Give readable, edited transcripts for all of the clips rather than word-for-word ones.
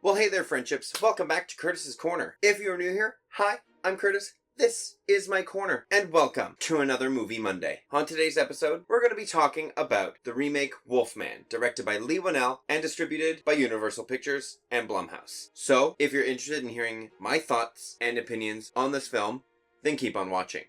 Well, hey there, friendships. Welcome back to Curtis's Corner. If you're new here, hi, I'm Curtis. This is my corner, and welcome to another Movie Monday. On today's episode, we're going to be talking about the remake Wolfman, directed by Leigh Whannell and distributed by Universal Pictures and Blumhouse. So, if you're interested in hearing my thoughts and opinions on this film, then keep on watching.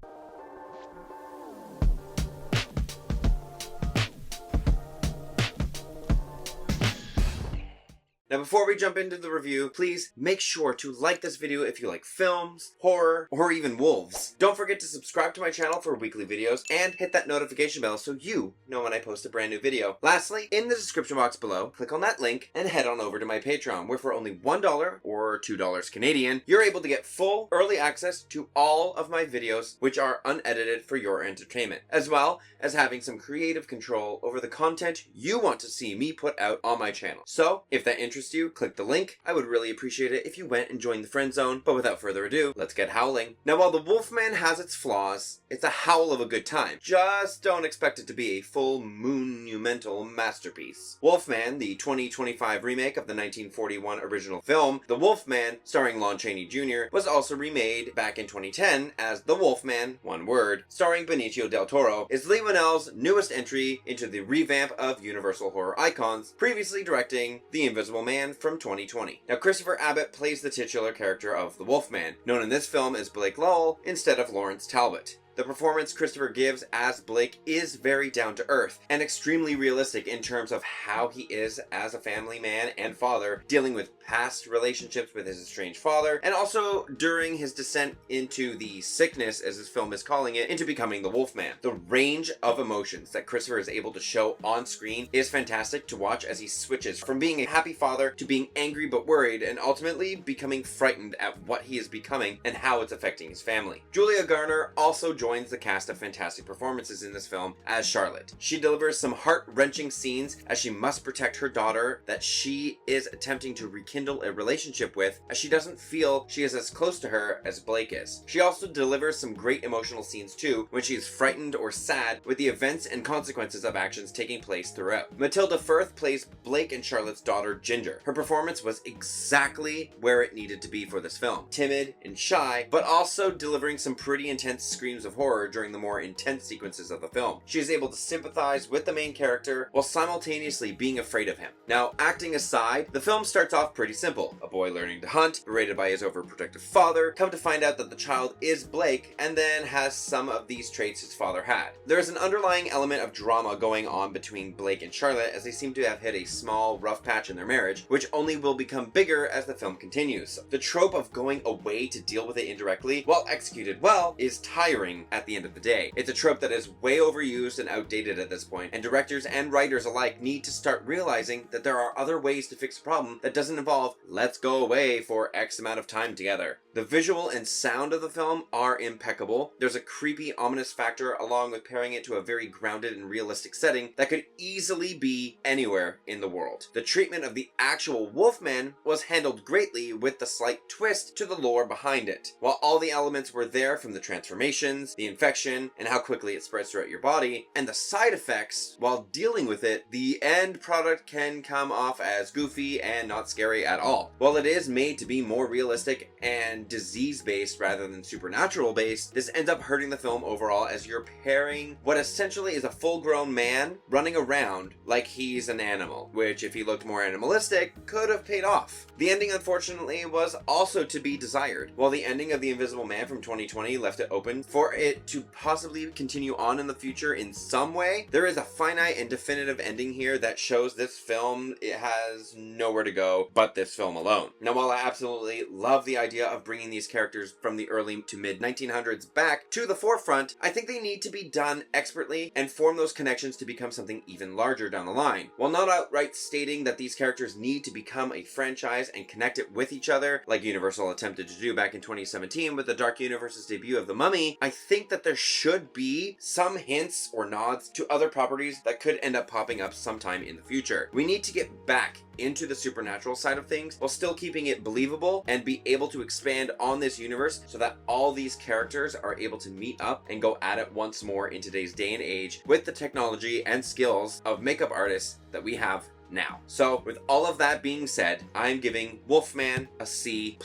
Now, before we jump into the review, please make sure to like this video if you like films, horror, or even wolves. Don't forget to subscribe to my channel for weekly videos and hit that notification bell so you know when I post a brand new video. Lastly, in the description box below, click on that link and head on over to my Patreon, where for only $1 or $2 Canadian, you're able to get full early access to all of my videos, which are unedited for your entertainment, as well as having some creative control over the content you want to see me put out on my channel. So, if that interests you, click the link. I would really appreciate it if you went and joined the friend zone. But without further ado, let's get howling. Now, while The Wolfman has its flaws, it's a howl of a good time. Just don't expect it to be a full monumental masterpiece. Wolfman, the 2025 remake of the 1941 original film, The Wolfman, starring Lon Chaney Jr., was also remade back in 2010 as The Wolfman, one word, starring Benicio del Toro, is Leigh Whannell's newest entry into the revamp of Universal horror icons, previously directing The Invisible Man from 2020. Now, Christopher Abbott plays the titular character of the Wolfman, known in this film as Blake Lowell instead of Lawrence Talbot. The performance Christopher gives as Blake is very down-to-earth and extremely realistic in terms of how he is as a family man and father, dealing with past relationships with his estranged father, and also during his descent into the sickness, as his film is calling it, into becoming the Wolfman. The range of emotions that Christopher is able to show on screen is fantastic to watch as he switches from being a happy father to being angry but worried, and ultimately becoming frightened at what he is becoming and how it's affecting his family. Julia Garner also joins the cast of fantastic performances in this film as Charlotte. She delivers some heart-wrenching scenes as she must protect her daughter that she is attempting to rekindle a relationship with, as she doesn't feel she is as close to her as Blake is. She also delivers some great emotional scenes too, when she is frightened or sad with the events and consequences of actions taking place throughout. Matilda Firth plays Blake and Charlotte's daughter Ginger. Her performance was exactly where it needed to be for this film. Timid and shy, but also delivering some pretty intense screams of horror during the more intense sequences of the film. She is able to sympathize with the main character while simultaneously being afraid of him. Now, acting aside, the film starts off pretty simple. A boy learning to hunt, berated by his overprotective father, come to find out that the child is Blake, and then has some of these traits his father had. There is an underlying element of drama going on between Blake and Charlotte, as they seem to have hit a small, rough patch in their marriage, which only will become bigger as the film continues. The trope of going away to deal with it indirectly, while executed well, is tiring at the end of the day. It's a trope that is way overused and outdated at this point, and directors and writers alike need to start realizing that there are other ways to fix a problem that doesn't involve let's go away for X amount of time together. The visual and sound of the film are impeccable. There's a creepy, ominous factor along with pairing it to a very grounded and realistic setting that could easily be anywhere in the world. The treatment of the actual Wolfman was handled greatly with the slight twist to the lore behind it. While all the elements were there, from the transformations, the infection, and how quickly it spreads throughout your body, and the side effects, while dealing with it, the end product can come off as goofy and not scary at all. While it is made to be more realistic and disease-based rather than supernatural-based, this ends up hurting the film overall, as you're pairing what essentially is a full-grown man running around like he's an animal, which, if he looked more animalistic, could have paid off. The ending, unfortunately, was also to be desired. While the ending of The Invisible Man from 2020 left it open for it to possibly continue on in the future in some way, there is a finite and definitive ending here that shows this film it has nowhere to go but this film alone. Now, while I absolutely love the idea of bringing these characters from the early to mid 1900s back to the forefront, I think they need to be done expertly and form those connections to become something even larger down the line. While not outright stating that these characters need to become a franchise and connect it with each other, like Universal attempted to do back in 2017 with the Dark Universe's debut of The Mummy, I think that there should be some hints or nods to other properties that could end up popping up sometime in the future. We need to get back into the supernatural side of things while still keeping it believable and be able to expand on this universe so that all these characters are able to meet up and go at it once more in today's day and age with the technology and skills of makeup artists that we have now. So with all of that being said, I'm giving Wolfman a C+.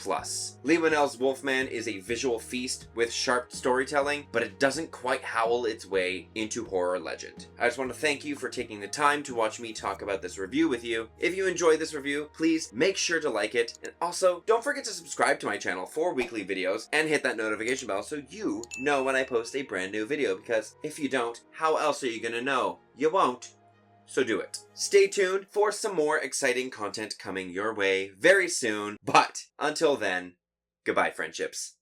Leigh Whannell's Wolfman is a visual feast with sharp storytelling, but it doesn't quite howl its way into horror legend. I just want to thank you for taking the time to watch me talk about this review with you. If you enjoyed this review, please make sure to like it, and also don't forget to subscribe to my channel for weekly videos and hit that notification bell so you know when I post a brand new video, because if you don't, how else are you gonna know? You won't. So do it. Stay tuned for some more exciting content coming your way very soon, but until then, goodbye, friendships.